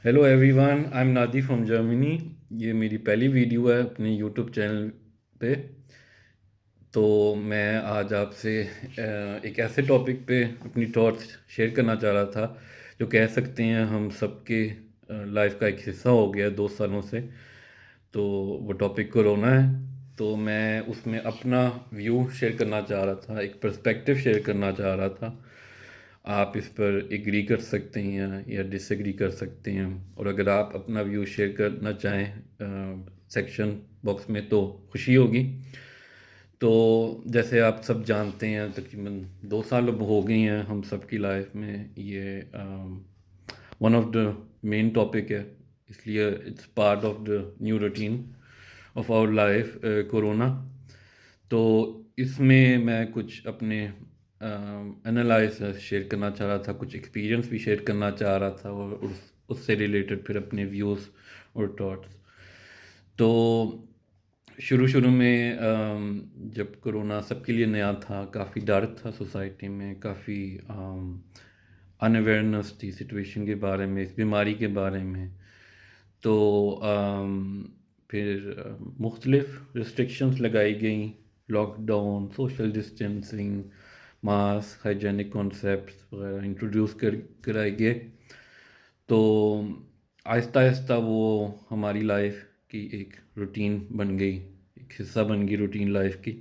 Hello everyone, I am नादी from Germany. ये मेरी पहली वीडियो है अपने यूट्यूब चैनल पे। तो मैं आज आपसे एक ऐसे टॉपिक पे अपनी थॉट्स शेयर करना चाह रहा था जो कह सकते हैं हम सबके लाइफ का एक हिस्सा हो गया 2 सालों से। तो वो टॉपिक कोरोना है। तो मैं उसमें अपना व्यू शेयर करना चाह रहा था, एक पर्सपेक्टिव शेयर करना चाह रहा था। आप इस पर एग्री कर सकते हैं या डिसएग्री कर सकते हैं, और अगर आप अपना व्यू शेयर करना चाहें सेक्शन बॉक्स में तो खुशी होगी। तो जैसे आप सब जानते हैं, तकरीबन 2 साल अब हो गई हैं हम सब की लाइफ में। ये one of the main topic है, इसलिए it's part of the new routine of our life, corona. तो इसमें मैं कुछ अपने एनालिसिस शेयर करना चाह रहा था, कुछ एक्सपीरियंस भी शेयर करना चाह रहा था, और उससे रिलेटेड फिर अपने व्यूज़ और थॉट्स। तो शुरू शुरू में जब कोरोना सबके लिए नया था, काफ़ी डर था सोसाइटी में, काफ़ी अनअवेयरनेस थी सिचुएशन के बारे में, इस बीमारी के बारे में। तो फिर मुख्तलिफ रिस्ट्रिक्शंस लगाई गई, lockdown, social distancing, mask, hygienic concepts वगैरह इंट्रोड्यूस कराए गए। तो आहिस्ता आहिस्ता वो हमारी लाइफ की एक रूटीन बन गई, एक हिस्सा बन गई रूटीन लाइफ की,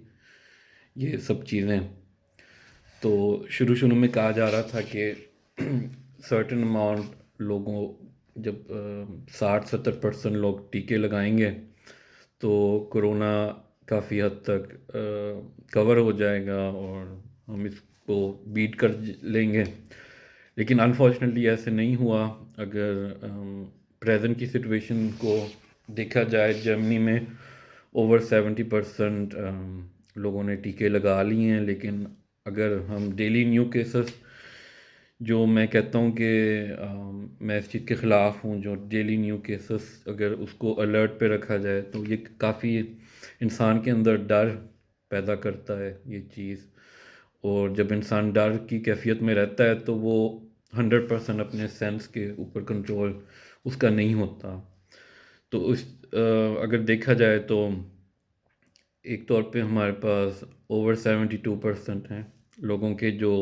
ये सब चीज़ें। तो शुरू शुरू में कहा जा रहा था कि सर्टेन अमाउंट लोगों, जब 60-70% लोग टीके लगाएंगे तो कोरोना काफ़ी हद तक कवर हो जाएगा और हम इसको बीट कर लेंगे। लेकिन अनफॉर्चुनेटली ऐसे नहीं हुआ। अगर प्रेजेंट की सिचुएशन को देखा जाए, जर्मनी में ओवर 70% लोगों ने टीके लगा लिए हैं। लेकिन अगर हम डेली न्यू केसेस, जो मैं कहता हूँ कि मैं इस चीज़ के ख़िलाफ़ हूँ, जो डेली न्यू केसेस अगर उसको अलर्ट पे रखा जाए तो ये काफ़ी इंसान के अंदर डर पैदा करता है ये चीज़। और जब इंसान डर की कैफियत में रहता है तो वो 100% अपने सेंस के ऊपर कंट्रोल उसका नहीं होता। तो अगर देखा जाए तो एक तौर पे हमारे पास ओवर 72% हैं लोगों के जो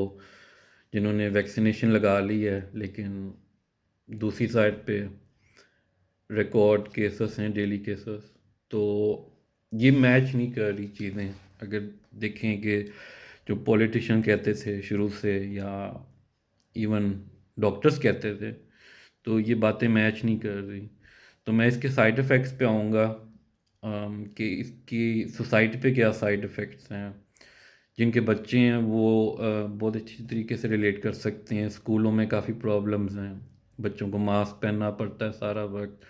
जिन्होंने वैक्सीनेशन लगा ली है, लेकिन दूसरी साइड पे रिकॉर्ड केसेस हैं, डेली केसेस। तो ये मैच नहीं कर रही चीज़ें। अगर देखें कि जो पॉलिटिशियन कहते थे शुरू से, या इवन डॉक्टर्स कहते थे, तो ये बातें मैच नहीं कर रही। तो मैं इसके साइड इफ़ेक्ट्स पे आऊँगा, कि इसकी सोसाइटी पे क्या साइड इफ़ेक्ट्स हैं। जिनके बच्चे हैं वो बहुत अच्छी तरीके से रिलेट कर सकते हैं। स्कूलों में काफ़ी प्रॉब्लम्स हैं, बच्चों को मास्क पहनना पड़ता है सारा वक्त,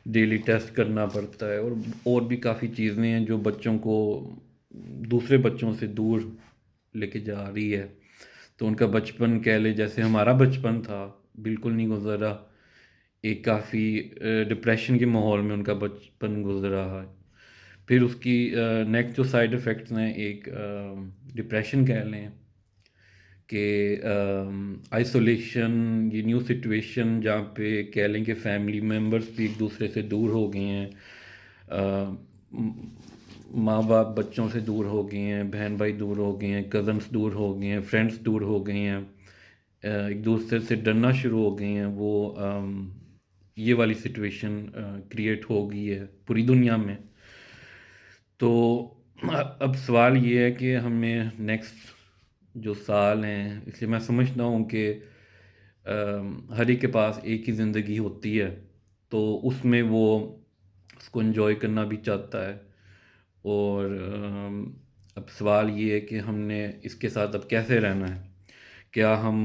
डेली टेस्ट करना पड़ता है, और भी काफ़ी चीज़ें हैं जो बच्चों को दूसरे बच्चों से दूर लेके जा रही है। तो उनका बचपन कह ले, जैसे हमारा बचपन था, बिल्कुल नहीं गुजरा। एक काफ़ी डिप्रेशन के माहौल में उनका बचपन गुजरा है। फिर उसकी नेक्स्ट जो साइड इफ़ेक्ट्स हैं, एक डिप्रेशन कह लें, कि आइसोलेशन, ये न्यू सिचुएशन जहाँ पे कह लें कि फैमिली मेम्बर्स भी एक दूसरे से दूर हो गए हैं। माँ बाप बच्चों से दूर हो गए हैं, बहन भाई दूर हो गए हैं, कज़न्स दूर हो गए हैं, फ्रेंड्स दूर हो गए हैं, एक दूसरे से डरना शुरू हो गए हैं। वो ये वाली सिचुएशन क्रिएट हो गई है पूरी दुनिया में। तो अब सवाल ये है कि हमें नेक्स्ट जो साल हैं, इसलिए मैं समझता हूँ कि हर एक के पास एक ही ज़िंदगी होती है, तो उसमें वो उसको एंजॉय करना भी चाहता है। और अब सवाल ये है कि हमने इसके साथ अब कैसे रहना है। क्या हम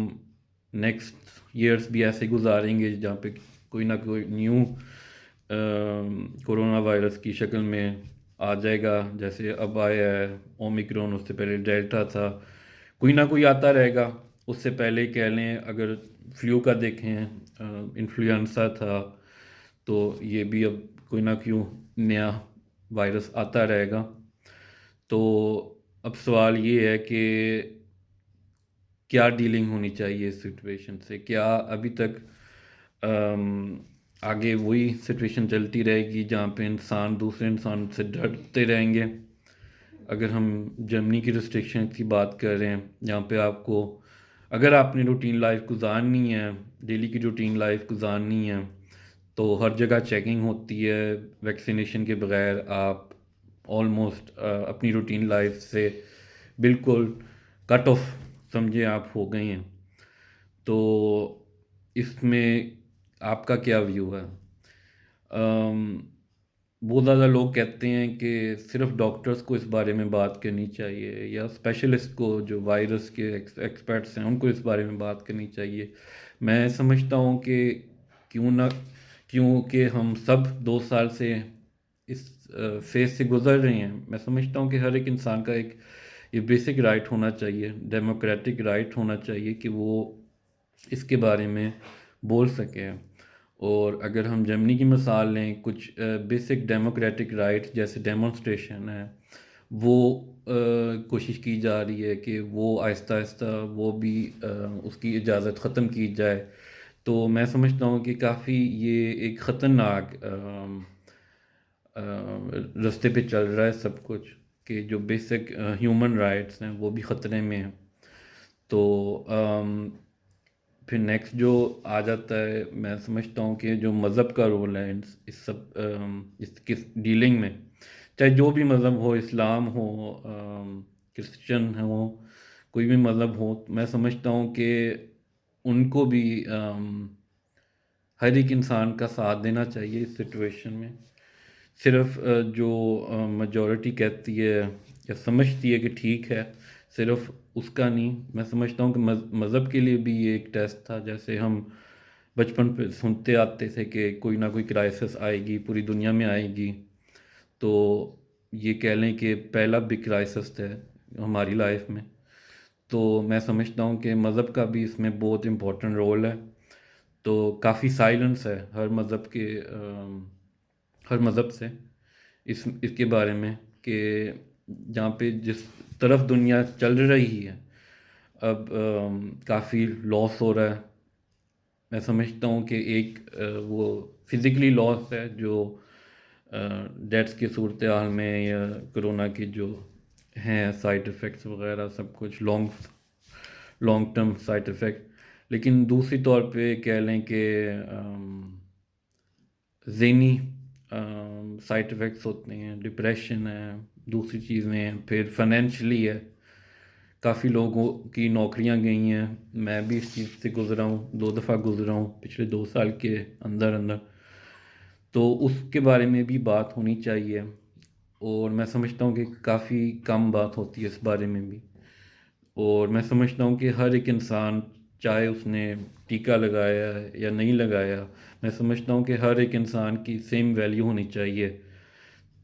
नेक्स्ट ईयर्स भी ऐसे गुजारेंगे जहाँ पे कोई ना कोई न्यू कोरोना वायरस की शक्ल में आ जाएगा, जैसे अब आया है ओमिक्रॉन, उससे पहले डेल्टा था, कोई ना कोई आता रहेगा। उससे पहले कह लें, अगर फ्लू का देखें, इन्फ्लुएंजा था, तो ये भी अब कोई ना कोई नया वायरस आता रहेगा। तो अब सवाल ये है कि क्या डीलिंग होनी चाहिए इस सिचुएशन से। क्या अभी तक آگے وہی سچویشن چلتی رہے گی جہاں پہ انسان دوسرے انسان سے ڈرتے رہیں گے. اگر ہم جرمنی کی ریسٹرکشن کی بات کر رہے ہیں جہاں پہ آپ کو اگر آپ نے روٹین لائف گزارنی ہے، ڈیلی کی روٹین لائف گزارنی ہے، تو ہر جگہ چیکنگ ہوتی ہے. ویکسینیشن کے بغیر آپ آلموسٹ اپنی روٹین لائف سے بالکل کٹ آف سمجھے آپ ہو گئے ہیں. تو اس میں آپ کا کیا ویو ہے؟ بہت زیادہ لوگ کہتے ہیں کہ صرف ڈاکٹرز کو اس بارے میں بات کرنی چاہیے یا اسپیشلسٹ کو جو وائرس کے ایکسپرٹس ہیں ان کو اس بارے میں بات کرنی چاہیے. میں سمجھتا ہوں کہ کیونکہ ہم سب 2 سال سے اس فیز سے گزر رہے ہیں. میں سمجھتا ہوں کہ ہر ایک انسان کا ایک یہ بیسک رائٹ ہونا چاہیے، ڈیموکریٹک رائٹ ہونا چاہیے کہ وہ اس کے بارے میں بول سکیں. اور اگر ہم جرمنی کی مثال لیں، کچھ بیسک ڈیموکریٹک رائٹ جیسے ڈیمونسٹریشن ہے وہ کوشش کی جا رہی ہے کہ وہ آہستہ آہستہ وہ بھی اس کی اجازت ختم کی جائے. تو میں سمجھتا ہوں کہ کافی یہ ایک خطرناک رستے پہ چل رہا ہے سب کچھ، کہ جو بیسک ہیومن رائٹس ہیں وہ بھی خطرے میں ہیں. تو پھر نیکسٹ جو آ جاتا ہے، میں سمجھتا ہوں کہ جو مذہب کا رول ہے اس سب اس کی ڈیلنگ میں، چاہے جو بھی مذہب ہو، اسلام ہو، کرسچن ہو، کوئی بھی مذہب ہو، میں سمجھتا ہوں کہ ان کو بھی ہر ایک انسان کا ساتھ دینا چاہیے اس سچویشن میں. صرف جو میجورٹی کہتی ہے یا سمجھتی ہے کہ ٹھیک ہے، صرف اس کا نہیں. میں سمجھتا ہوں کہ مذہب کے لیے بھی یہ ایک ٹیسٹ تھا. جیسے ہم بچپن پہ سنتے آتے تھے کہ کوئی نہ کوئی کرائسس آئے گی، پوری دنیا میں آئے گی. تو یہ کہہ لیں کہ پہلا بگ کرائسس تھا ہماری لائف میں. تو میں سمجھتا ہوں کہ مذہب کا بھی اس میں بہت امپورٹنٹ رول ہے. تو کافی سائلنس ہے ہر مذہب سے اس کے بارے میں، کہ جہاں پہ جس طرف دنیا چل رہی ہے اب کافی لاس ہو رہا ہے. میں سمجھتا ہوں کہ ایک وہ فزیکلی لاس ہے جو ڈیتھس کی صورتحال میں یا کرونا کی جو ہیں سائڈ ایفیکٹس وغیرہ سب کچھ لانگ ٹرم سائڈ ایفیکٹ. لیکن دوسری طور پہ کہہ لیں کہ ذہنی سائڈ ایفیکٹس ہوتے ہیں، ڈپریشن ہے، دوسری چیزیں ہیں، پھر فائنینشلی ہے. کافی لوگوں کی نوکریاں گئی ہیں. میں بھی اس چیز سے گزرا ہوں، 2 دفعہ گزرا ہوں پچھلے 2 سال کے اندر. تو اس کے بارے میں بھی بات ہونی چاہیے، اور میں سمجھتا ہوں کہ کافی کم بات ہوتی ہے اس بارے میں بھی. اور میں سمجھتا ہوں کہ ہر ایک انسان، چاہے اس نے ٹیکہ لگایا ہے یا نہیں لگایا، میں سمجھتا ہوں کہ ہر ایک انسان کی سیم ویلیو ہونی چاہیے.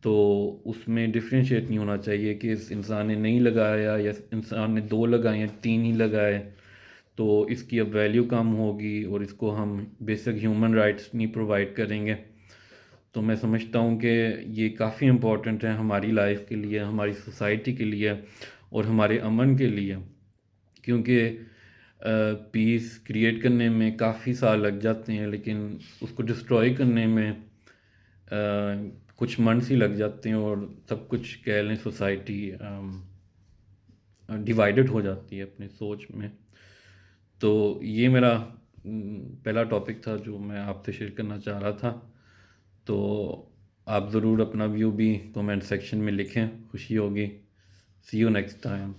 تو اس میں ڈفرینشیٹ نہیں ہونا چاہیے کہ اس انسان نے نہیں لگایا یا انسان نے 2 لگائے یا 3 ہی لگائے تو اس کی اب ویلیو کم ہوگی اور اس کو ہم بیسک ہیومن رائٹس نہیں پرووائڈ کریں گے. تو میں سمجھتا ہوں کہ یہ کافی امپورٹنٹ ہے ہماری لائف کے لیے، ہماری سوسائٹی کے لیے اور ہمارے امن کے لیے. کیونکہ پیس کریٹ کرنے میں کافی سال لگ جاتے ہیں، لیکن اس کو ڈسٹروائے کرنے میں کچھ منتھس ہی لگ جاتے ہیں، اور سب کچھ کہہ لیں سوسائٹی ڈیوائیڈڈ ہو جاتی ہے اپنی سوچ میں. تو یہ میرا پہلا ٹاپک تھا جو میں آپ سے شیئر کرنا چاہ رہا تھا. تو آپ ضرور اپنا ویو بھی کومنٹ سیکشن میں لکھیں، خوشی ہوگی. سی یو نیکسٹ ٹائم.